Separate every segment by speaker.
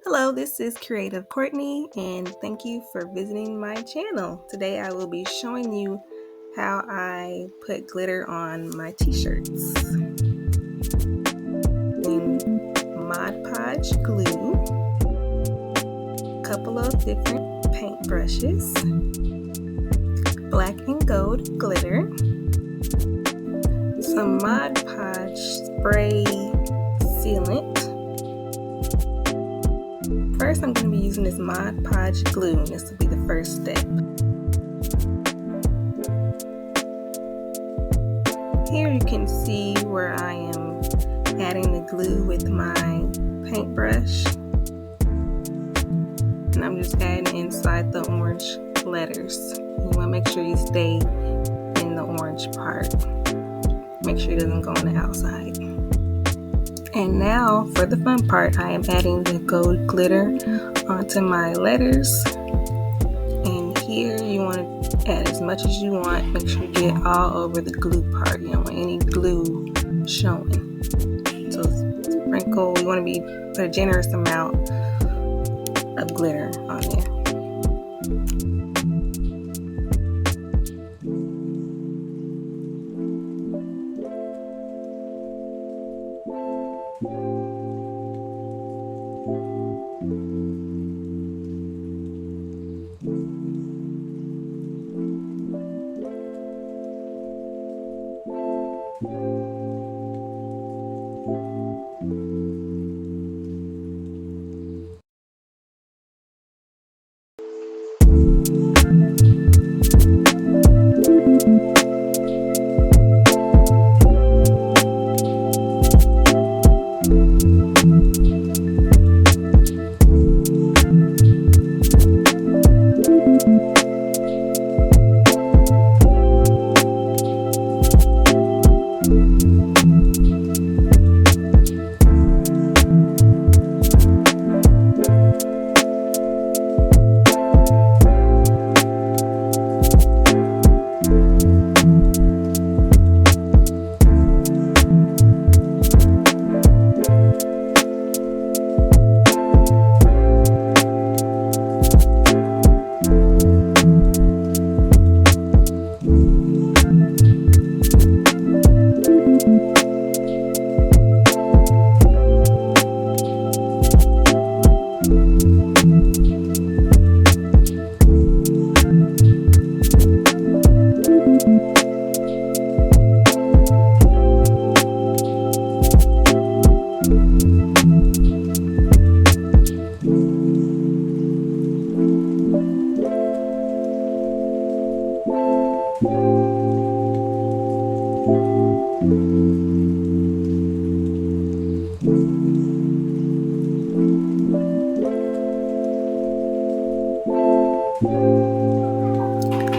Speaker 1: Hello, this is Creative Courtney, and thank you for visiting my channel. Today I will be showing you how I put glitter on my t-shirts. Using Mod Podge glue, a couple of different paint brushes, black and gold glitter, some Mod Podge spray sealant. First, I'm going to be using this Mod Podge glue. This will be the first step. Here you can see where I am adding the glue with my paintbrush. And I'm just adding inside the orange letters. You want to make sure you stay in the orange part. Make sure it doesn't go on the outside. And now for the fun part, I am adding the gold glitter onto my letters. And here you want to add as much as you want. Make sure you get all over the glue part. You don't want any glue showing. So sprinkle, you want to put a generous amount of glitter on there.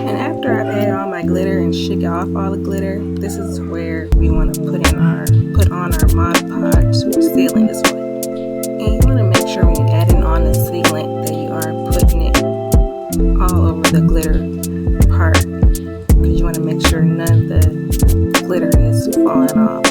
Speaker 1: And after I've added all my glitter and shook off all the glitter, this is where we want to put on our Mod Podge sealant this way. And you want to make sure when you're adding on the sealant that you are putting it all over the glitter part, because you want to make sure none of the glitter is falling off.